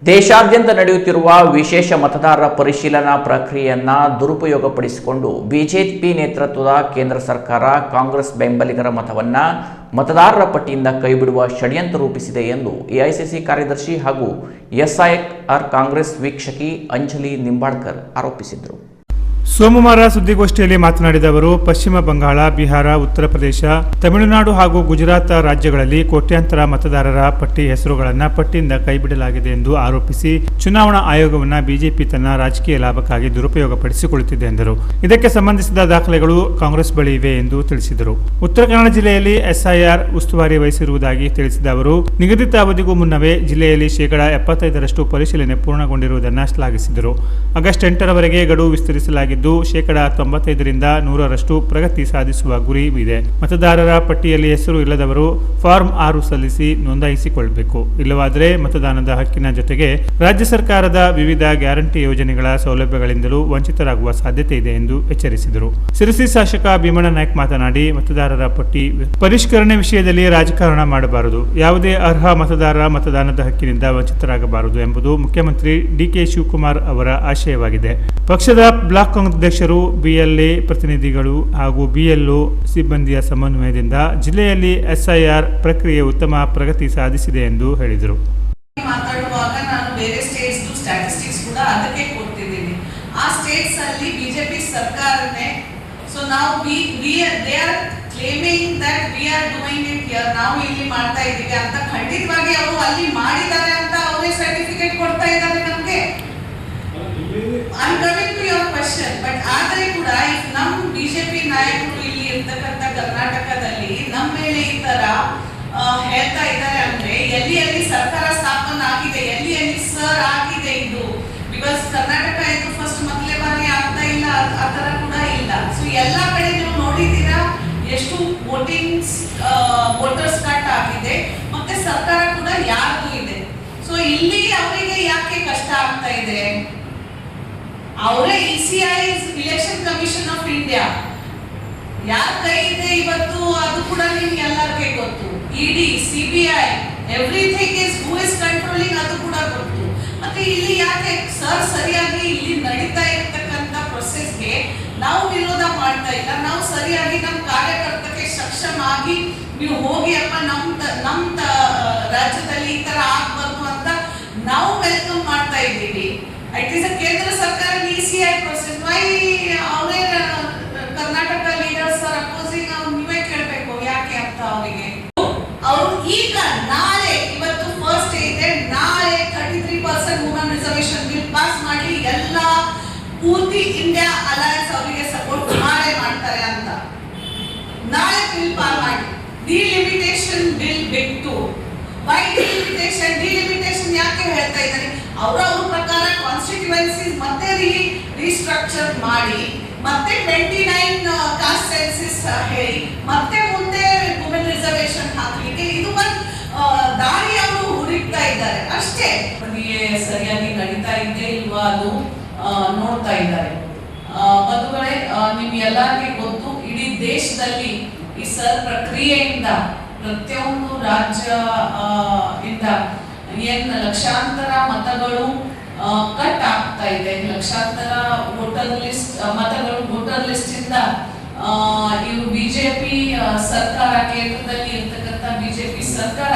ದೇಶಾದ್ಯಂತ ನಡೆಯುತ್ತಿರುವ ವಿಶೇಷ ಮತದಾರರ ಪರಿಶೀಲನಾ ಪ್ರಕ್ರಿಯೆಯನ್ನು ದುರುಪಯೋಗಪಡಿಸಿಕೊಂಡು ಬಿಜೆಪಿ ನೇತೃತ್ವದ ಕೇಂದ್ರ ಸರ್ಕಾರ ಕಾಂಗ್ರೆಸ್ ಬೆಂಬಲಿಗರ ಮತವನ್ನು ಮತದಾರರ ಪಟ್ಟಿಯಿಂದ ಕೈಬಿಡುವ ಷಡ್ಯಂತ್ರ ರೂಪಿಸಿದೆ ಎಂದು ಎಐಸಿಸಿ ಕಾರ್ಯದರ್ಶಿ ಹಾಗೂ ಎಸ್ಐಆರ್ ಕಾಂಗ್ರೆಸ್ ವೀಕ್ಷಕಿ ಅಂಜಲಿ ನಿಂಬಾಳ್ಕರ್ ಆರೋಪಿಸಿದರು. ಸೋಮವಾರ ಸುದ್ದಿಗೋಷ್ಠಿಯಲ್ಲಿ ಮಾತನಾಡಿದ ಅವರು, ಪಶ್ಚಿಮ ಬಂಗಾಳ, ಬಿಹಾರ, ಉತ್ತರ ಪ್ರದೇಶ, ತಮಿಳುನಾಡು ಹಾಗೂ ಗುಜರಾತ್ ರಾಜ್ಯಗಳಲ್ಲಿ ಕೋಟ್ಯಾಂತರ ಮತದಾರರ ಪಟ್ಟಿ ಹೆಸರುಗಳನ್ನು ಪಟ್ಟಿಯಿಂದ ಕೈಬಿಡಲಾಗಿದೆ ಎಂದು ಆರೋಪಿಸಿ ಚುನಾವಣಾ ಆಯೋಗವನ್ನು ಬಿಜೆಪಿ ತನ್ನ ರಾಜಕೀಯ ಲಾಭಕ್ಕಾಗಿ ದುರುಪಯೋಗಪಡಿಸಿಕೊಳ್ಳುತ್ತಿದೆ ಎಂದರು. ಇದಕ್ಕೆ ಸಂಬಂಧಿಸಿದ ದಾಖಲೆಗಳು ಕಾಂಗ್ರೆಸ್ ಬಳಿ ಇವೆ ಎಂದು ತಿಳಿಸಿದರು. ಉತ್ತರ ಕನ್ನಡ ಜಿಲ್ಲೆಯಲ್ಲಿ ಎಸ್ಐಆರ್ ಉಸ್ತುವಾರಿ ವಹಿಸಿರುವುದಾಗಿ ತಿಳಿಸಿದ ಅವರು, ನಿಗದಿತ ಅವಧಿಗೂ ಮುನ್ನವೇ ಜಿಲ್ಲೆಯಲ್ಲಿ 75% ಪರಿಶೀಲನೆ ಪೂರ್ಣಗೊಂಡಿರುವುದನ್ನು ಶ್ಲಾಘಿಸಿದರು. ಆಗಸ್ಟ್ 8ರವರೆಗೆ ಗಡುವು ವಿಸ್ತರಿಸಲಾಗಿದ್ದು 95ರಿಂದ 100ರಷ್ಟು ಪ್ರಗತಿ ಸಾಧಿಸುವ ಗುರಿ ಇದೆ. ಮತದಾರರ ಪಟ್ಟಿಯಲ್ಲಿ ಹೆಸರು ಇಲ್ಲದವರು ಫಾರ್ಮ್ 6 ಸಲ್ಲಿಸಿ ನೋಂದಾಯಿಸಿಕೊಳ್ಳಬೇಕು. ಇಲ್ಲವಾದರೆ ಮತದಾನದ ಹಕ್ಕಿನ ಜೊತೆಗೆ ರಾಜ್ಯ ಸರ್ಕಾರದ ವಿವಿಧ ಗ್ಯಾರಂಟಿ ಯೋಜನೆಗಳ ಸೌಲಭ್ಯಗಳಿಂದಲೂ ವಂಚಿತರಾಗುವ ಸಾಧ್ಯತೆ ಇದೆ ಎಂದು ಎಚ್ಚರಿಸಿದರು. ಸಿರಸಿ ಶಾಸಕ ಭೀಮಣ್ಣ ನಾಯ್ಕ ಮಾತನಾಡಿ, ಮತದಾರರ ಪಟ್ಟಿ ಪರಿಷ್ಕರಣೆ ವಿಷಯದಲ್ಲಿ ರಾಜಕಾರಣ ಮಾಡಬಾರದು. ಯಾವುದೇ ಅರ್ಹ ಮತದಾರ ಮತದಾನದ ಹಕ್ಕಿನಿಂದ ವಂಚಿತರಾಗಬಾರದು ಎಂಬುದು ಮುಖ್ಯಮಂತ್ರಿ ಡಿಕೆ ಶಿವಕುಮಾರ್ ಅವರ ಆಶಯವಾಗಿದೆ. ಪಕ್ಷದ ಬ್ಲಾಕ್ ಅಧ್ಯಕ್ಷರು, ಬಿಎಲ್ಎ ಪ್ರತಿನಿಧಿಗಳು ಹಾಗೂ ಬಿಎಲ್ಒ ಸಿಬ್ಬಂದಿಯ ಸಮನ್ವಯದಿಂದ ಜಿಲ್ಲೆಯಲ್ಲಿ ಎಸ್ಐಆರ್ ಪ್ರಕ್ರಿಯೆ ಉತ್ತಮ ಪ್ರಗತಿ ಸಾಧಿಸಿದೆ ಎಂದು ಹೇಳಿದರು. ಮಾತಾಡುವಾಗ ನಾನು ಬೇರೆ ಸ್ಟೇಟ್ಸ್ ಸ್ಟ್ಯಾಟಿಸ್ಟಿಕ್ಸ್ ಕೂಡ ಅದಕ್ಕೆ ಕೊಡ್ತಿದ್ದೀನಿ. ಆ ಸ್ಟೇಟ್ಸ್ ಅಲ್ಲಿ ಬಿಜೆಪಿ ಸರ್ಕಾರನೇ ನಾವು they are claiming that we are doing it here, ನಾವು ಇಲ್ಲಿ ಮಾಡ್ತಾ ಇದ್ದೀವಿ ಅಂತ ಖಂಡಿತವಾಗಿ ಅವರು ಅಲ್ಲಿ ಮಾಡಿದ್ದಾರೆ ಅಂತ ಅವರೇ ಸರ್ಟಿಫಿಕೇಟ್ ಕೊಡ್ತಾ ಇದ್ದಾರೆ ನಮಗೆ. I'm coming to your question, but ಆದರೆ ಕೂಡ ನಮ್ಮ ಬಿಜೆಪಿ ನಾಯಕರು ಇಲ್ಲಿ ಇರ್ತಕ್ಕಂಥ ಕರ್ನಾಟಕದಲ್ಲಿ ನಮ್ಮ ಮೇಲೆ ಈ ತರ ಹೇಳ್ತಾ ಇದ್ದಾರೆ ಅಂದ್ರೆ ಎಲ್ಲಿ ಸರ್ಕಾರ ಸ್ಥಾಪನೆ ಆಗಿದೆ, ಎಲ್ಲಿ ಸರ್ ಆಗಿದೆ ಇದು. ಬಿಕಾಸ್ ಕರ್ನಾಟಕ ಇದು ಫಸ್ಟ್ ಮೊದಲೇ ಬಾರಿ ಆಗ್ತಾ ಇಲ್ಲ, ಆ ತರ ಕೂಡ ಇಲ್ಲ. ಸೊ ಎಲ್ಲಾ ಕಡೆ ನೀವು ನೋಡಿದ್ದೀರಾ ಎಷ್ಟು ವೋಟರ್ಸ್ ಕಟ್ ಆಗಿದೆ, ಮತ್ತೆ ಸರ್ಕಾರ ಕೂಡ ಯಾರ್ದು ಇದೆ. ಸೊ ಇಲ್ಲಿ ಅವರಿಗೆ ಯಾಕೆ ಕಷ್ಟ ಆಗ್ತಾ ಇದೆ? ಅವರೇ ECI election commission of India ಯಾರ ಕೈ ಇದೆ ಇವತ್ತು, ಅದು ಕೂಡ ನಿಮ್ಗೆ ಎಲ್ಲರಿಗೆ ಗೊತ್ತು. ಇಡಿ, CBI, everything is who is controlling, ಅದು ಕೂಡ ಗೊತ್ತು. ಮತ್ತೆ ಇಲ್ಲಿ ಯಾಕೆ ಸರ್ ಸರಿಯಾಗಿ ಇಲ್ಲಿ ನಡೀತಾ ಇರತಕ್ಕಂತ ಪ್ರೊಸೆಸ್ಗೆ ನಾವು ವಿರೋಧ ಮಾಡ್ತಾ ಇಲ್ಲ. ನಾವು ಸರಿಯಾಗಿ ನಮ್ಮ ಕಾರ್ಯಕರ್ತಕ್ಕೆ ಸಕ್ಷಮ ಆಗಿ ನೀವು ಹೋಗಿ ಅಪ್ಪ ನಮ್ಮ ರಾಜ್ಯದಲ್ಲಿ ಈ ತರ ಆಗ್ಬಾರ್ದು ಅಂತ ನಾವು ವೆಲ್ಕಮ್ ಮಾಡ್ತಾ ಇದ್ದೀವಿ. ಇಟ್ ಈಸ್ ಅ ಕೇಂದ್ರ ಸರ್ಕಾರ ECI process. ವೈ ಅವರೇ ಕರ್ನಾಟಕ ಲೀಡರ್ಸ್ ಆರ್ ಅಪೋಸಿಂಗ್? ನೀವೇ ಕೇಳಬೇಕು ಯಾಕೆ ಅಂತ ಅವರಿಗೆ. ಅವರು ಈಗ ನಾಳೆ, ಇವತ್ತು ಫಸ್ಟ್ ಇದೆ, ನಾಳೆ 33% ವುಮೆನ್ ರಿಸರ್ವೇಶನ್ ಬಿಲ್ ಪಾಸ್ ಮಾಡಿ ಎಲ್ಲ ಪೂರ್ತಿ ಇಂಡಿಯಾ ಅಲಯನ್ಸ್ ಅವರಿಗೆ ಸಪೋರ್ಟ್ ಮಾಡ್ತಾರೆ ಅಂತ ನಾಳೆ ಬಿಲ್ ಪಾಸ್ ಮಾಡಿ. ಡಿಲಿಮಿಟೇಷನ್ ಬಿಲ್ ಬಿಟ್ಟು ವೈ ಡಿಲಿಮಿಟೇಷನ್ ಯಾಕೆ ಹೇಳ್ತಾ ಇದ್ದಾರೆ? ಅವರ ಪ್ರಕಾರ ಕಾನ್ಸ್ಟಿಟ್ಯೂಯೆನ್ಸೀಸ್ ಮತ್ತೆ ರೀಸ್ಟ್ರಕ್ಚರ್ ಮಾಡಿ, ಮತ್ತೆ 29 ಕಾಸ್ಟ್ ಸೆನ್ಸಸ್ ಹೇಳಿ, ಮತ್ತೆ ಮುಂದೆ ವುಮೆನ್ ರಿಸರ್ವೇಶನ್ ಹಾಕಲಿಕ್ಕೆ ಇದು ಒಂದು ದಾರಿ ಅವರು ಹುಡುಕ್ತಾ ಇದ್ದಾರೆ ಅಷ್ಟೇ. ಸರಿಯಾಗಿ ನಡೀತಾ ಇದೆ ಇಲ್ವಾ ಅದು ನೋಡ್ತಾ ಇದ್ದಾರೆ. ಬಂಧುಗಳೇ, ನಿಮ್ಗೆ ಎಲ್ಲರಿಗೂ ಗೊತ್ತು, ಇಡೀ ದೇಶದಲ್ಲಿ ಈ ಪ್ರಕ್ರಿಯೆಯಿಂದ ಪ್ರತಿಯೊಂದು ರಾಜ್ಯ ಇಂದ ಏನ್ ಲಕ್ಷಾಂತರ ಮತಗಳು ಕಟ್ ಆಗ್ತಾ ಇದೆ. ಲಕ್ಷಾಂತರ ಮತಗಳು ವೋಟರ್ ಲಿಸ್ಟ್ ಇಂದ ಇವು ಬಿಜೆಪಿ ಸರ್ಕಾರ, ಕೇಂದ್ರದಲ್ಲಿ ಇರ್ತಕ್ಕಂಥ ಬಿಜೆಪಿ ಸರ್ಕಾರ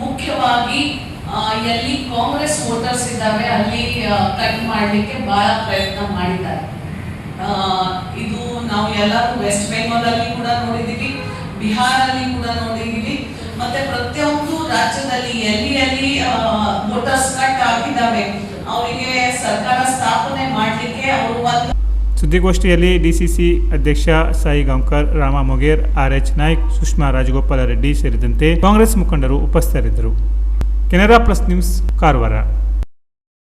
ಮುಖ್ಯವಾಗಿ ಎಲ್ಲಿ ಕಾಂಗ್ರೆಸ್ ವೋಟರ್ಸ್ ಇದ್ದಾವೆ ಅಲ್ಲಿ ಕಟ್ ಮಾಡಲಿಕ್ಕೆ ಬಹಳ ಪ್ರಯತ್ನ ಮಾಡಿದ್ದಾರೆ. ಇದು ನಾವು ಎಲ್ಲರೂ ವೆಸ್ಟ್ ಬೆಂಗಾಲ್ ಅಲ್ಲಿ ಕೂಡ ನೋಡಿದೀವಿ, ಬಿಹಾರಲ್ಲಿ ಕೂಡ ನೋಡಿದೀವಿ, ಮತ್ತೆ ಪ್ರತಿಯೊಂದು ರಾಜ್ಯದಲ್ಲಿ ಎಲ್ಲಿ ವೋಟರ್ಸ್ ಕಟ್ ಆಗಿದ್ದಾವೆ ಅವರಿಗೆ ಸರ್ಕಾರ ಸ್ಥಾಪನೆ ಮಾಡಲಿಕ್ಕೆ ಅವರು ಸುದ್ದಿಗೋಷ್ಠಿಯಲ್ಲಿ ಡಿಸಿಸಿ ಅಧ್ಯಕ್ಷ ಸಾಯಿ ಗಾಂವ್ಕರ್, ರಾಮ ಮೊಗೇರ್, RH ನಾಯ್ಕ್, ಸುಷ್ಮಾ ರಾಜಗೋಪಾಲ ರೆಡ್ಡಿ ಸೇರಿದಂತೆ ಕಾಂಗ್ರೆಸ್ ಮುಖಂಡರು ಉಪಸ್ಥಿತರಿದ್ದರು. Canara plus news, Karwar.